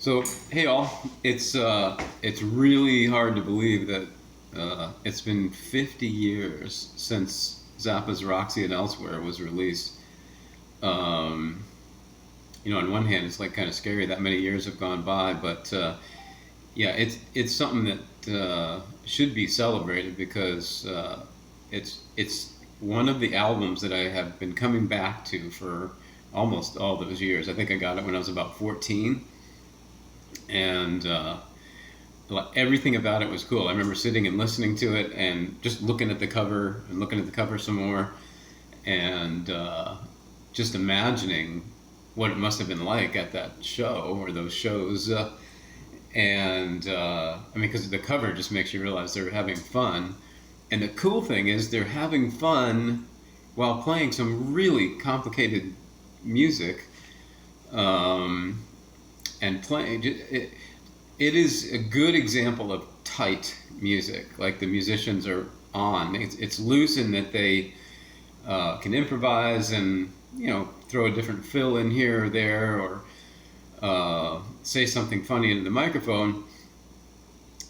So, hey all, it's really hard to believe that it's been 50 years since Zappa's Roxy and Elsewhere was released. Um, on one hand, it's like kind of scary that many years have gone by, but yeah, it's something that should be celebrated because it's one of the albums that I have been coming back to for almost all those years. I think I got it when I was about 14, and everything about it was cool. I remember sitting and listening to it and just looking at the cover and looking at the cover some more, and just imagining what it must have been like at that show or those shows. I mean, because the cover just makes you realize they're having fun. And the cool thing is they're having fun while playing some really complicated music. Um, and playing it is a good example of tight music. Like the musicians are on. It's loose in that they can improvise and throw a different fill in here or there, or say something funny into the microphone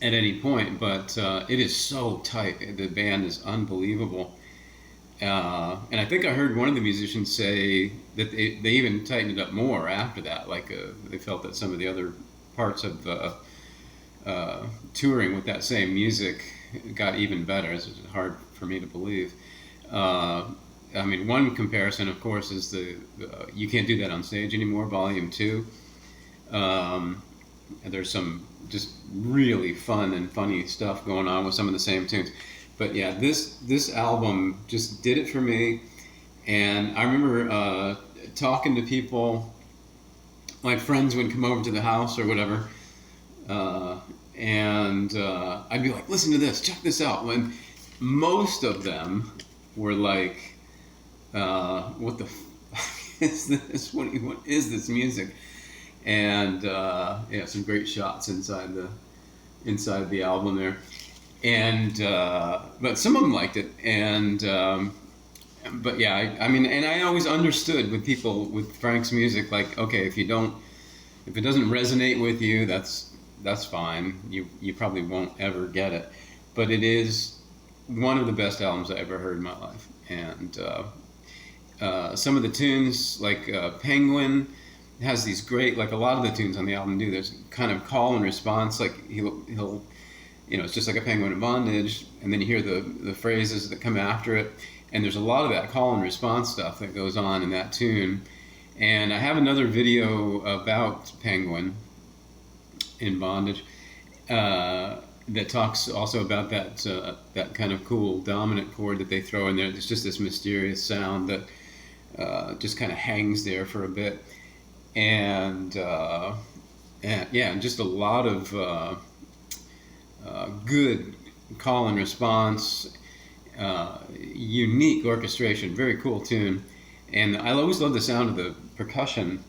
at any point. But it is so tight. The band is unbelievable. And I think I heard one of the musicians say that they even tightened it up more after that. Like they felt that some of the other parts of touring with that same music got even better. It's hard for me to believe. I mean, one comparison, of course, is the You Can't Do That on Stage Anymore, Volume 2. And there's some just really fun and funny stuff going on with some of the same tunes. But yeah, this album just did it for me. And I remember talking to people, like friends would come over to the house or whatever, and I'd be like, listen to this, check this out. And most of them were like, what the fuck is this? What is this music? And yeah, some great shots inside the album there. And but some of them liked it, and but yeah, I mean, and I always understood with people with Frank's music, like, okay, if it doesn't resonate with you, that's fine. You probably won't ever get it, but it is one of the best albums I ever heard in my life. And some of the tunes, like Penguin, has these great, like a lot of the tunes on the album do. There's kind of call and response, like he'll it's just like a penguin in bondage, and then you hear the phrases that come after it, and there's a lot of that call and response stuff that goes on in that tune. And I have another video about Penguin in bondage that talks also about that kind of cool dominant chord that they throw in there. There's just this mysterious sound that just kind of hangs there for a bit, and yeah, and just a lot of good call and response, unique orchestration, very cool tune. And I always love the sound of the percussion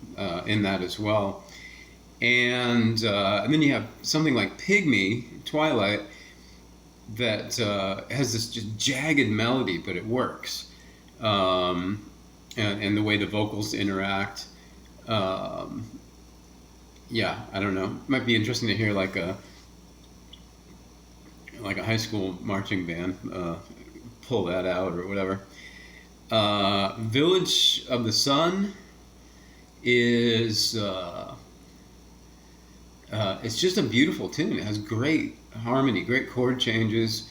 in that as well. And then you have something like Pygmy, Twilight, that has this just jagged melody, but it works. And the way the vocals interact. Yeah, I don't know. It might be interesting to hear like a high school marching band pull that out or whatever. Village of the Sun is it's just a beautiful tune. It has great harmony, great chord changes.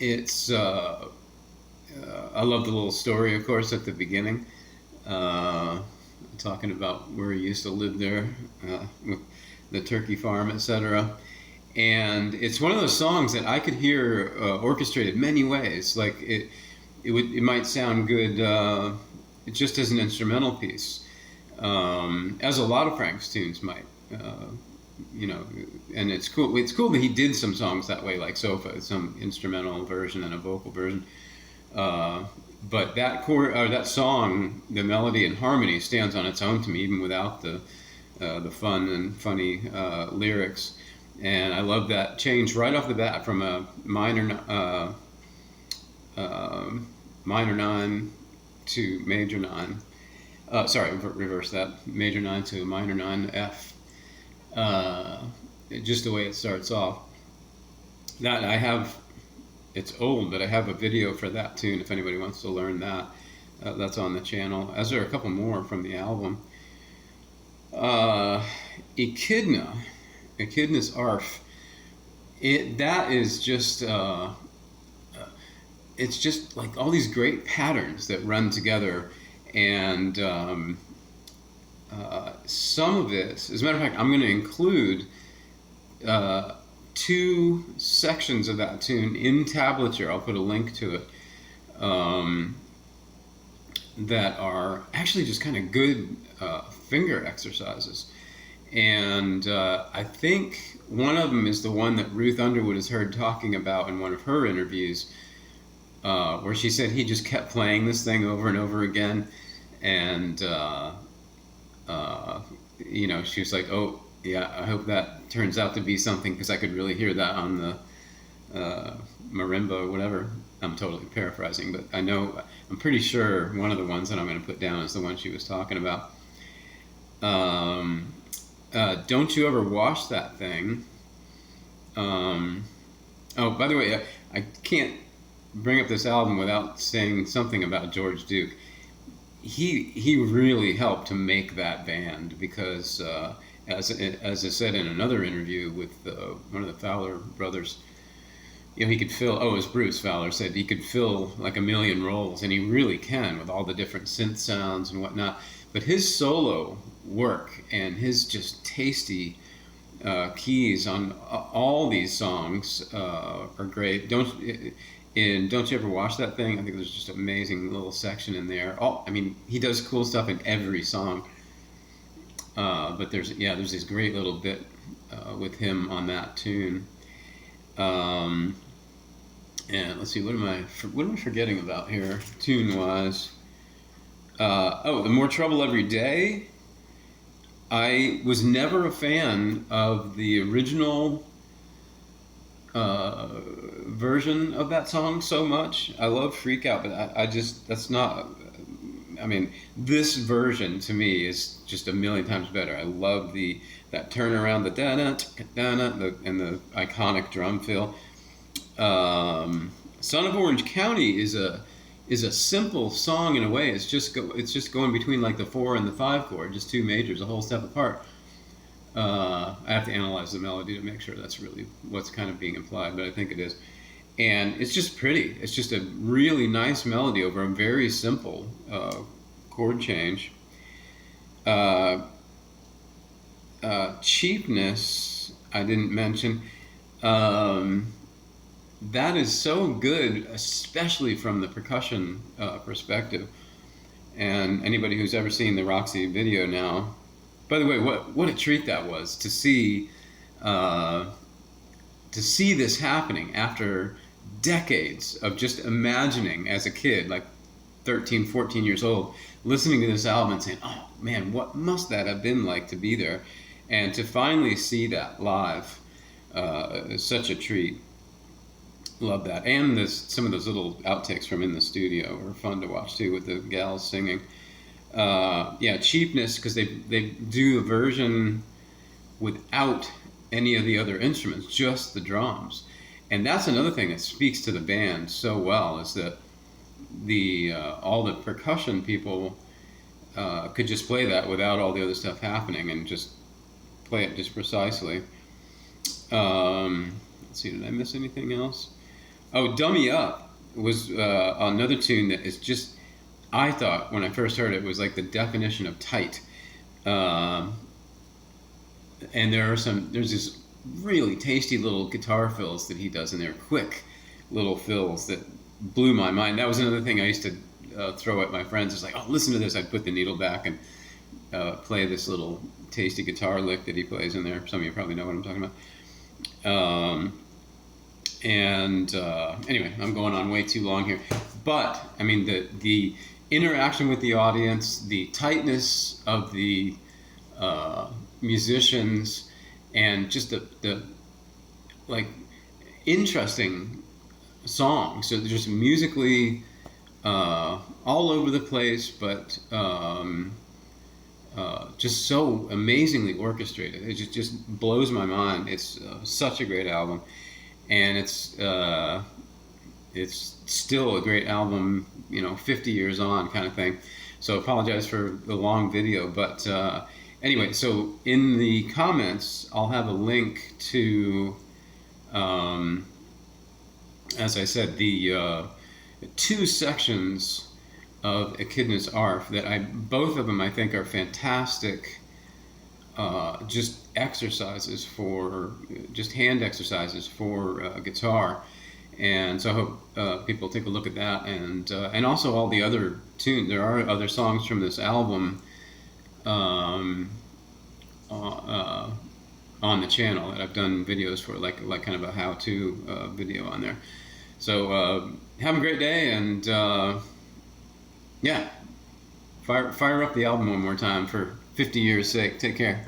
It's I love the little story, of course, at the beginning, talking about where he used to live there with the turkey farm, etc. And it's one of those songs that I could hear orchestrated many ways. Like it might sound good just as an instrumental piece, as a lot of Frank's tunes might. And it's cool. It's cool that he did some songs that way, like Sofa, some instrumental version and a vocal version. But that song, the melody and harmony stands on its own to me, even without the fun and funny lyrics. And I love that change right off the bat from a minor 9 to major 9. Sorry, reverse that. Major 9 to minor 9 F. Just the way it starts off. That I have, it's old, but I have a video for that tune if anybody wants to learn that. That's on the channel, as there are a couple more from the album. Echidna, Echidna's ARF. That is just, it's just like all these great patterns that run together, and some of it, as a matter of fact, I'm going to include two sections of that tune in tablature. I'll put a link to it, that are actually just kind of good finger exercises. And I think one of them is the one that Ruth Underwood has heard talking about in one of her interviews, where she said he just kept playing this thing over and over again. And, you know, she was like, oh, yeah, I hope that turns out to be something, because I could really hear that on the marimba or whatever. I'm totally paraphrasing, but I'm pretty sure one of the ones that I'm going to put down is the one she was talking about. Don't You Ever Wash That Thing. Oh, by the way, I can't bring up this album without saying something about George Duke. He really helped to make that band, because as I said in another interview with one of the Fowler brothers, you know, he could fill, it was Bruce Fowler said he could fill like a million roles, and he really can, with all the different synth sounds and whatnot. But his solo work and his just tasty keys on all these songs are great. Don't You Ever Wash That Thing? I think there's just an amazing little section in there. I mean, he does cool stuff in every song. But there's this great little bit with him on that tune. And let's see, what am I forgetting about here, tune-wise? The More Trouble Every Day. I was never a fan of the original version of that song so much. I love Freak Out, but I just, that's not, I mean, this version to me is just a million times better. I love that turnaround, the da-da, da-da, and the iconic drum fill. Son of Orange County is a simple song in a way. It's just going between like the 4 and the 5 chord, just two majors, a whole step apart. I have to analyze the melody to make sure that's really what's kind of being implied, but I think it is. And it's just pretty. It's just a really nice melody over a very simple chord change. Cheapness, I didn't mention. That is so good, especially from the percussion perspective. And anybody who's ever seen the Roxy video now, by the way, what a treat that was to see this happening after decades of just imagining as a kid, like 13, 14 years old, listening to this album and saying, oh man, what must that have been like to be there? And to finally see that live is such a treat. Love that. And some of those little outtakes from in the studio were fun to watch too, with the gals singing. Cheapness, because they do a version without any of the other instruments, just the drums. And that's another thing that speaks to the band so well, is that all the percussion people could just play that without all the other stuff happening, and just play it just precisely. Let's see, did I miss anything else? Oh, Dummy Up was another tune that is just, I thought when I first heard it, was like the definition of tight. And there's this really tasty little guitar fills that he does in there, quick little fills that blew my mind. That was another thing I used to throw at my friends. It's like, oh, listen to this. I'd put the needle back and play this little tasty guitar lick that he plays in there. Some of you probably know what I'm talking about. Anyway, I'm going on way too long here. But, I mean, the interaction with the audience, the tightness of the musicians, and just the like interesting songs. So they're just musically all over the place, but just so amazingly orchestrated. It just blows my mind. It's such a great album, and it's still a great album, 50 years on, kind of thing. So apologize for the long video, but anyway, so in the comments, I'll have a link to, um, as I said, the two sections of Echidna's ARF that both of them I think are fantastic, just exercises just hand exercises for guitar. And so I hope people take a look at that, and also all the other tunes. There are other songs from this album um, uh, on the channel that I've done videos for, like kind of a how-to video on there. So have a great day, and yeah, fire up the album one more time for 50 years' sake. Take care.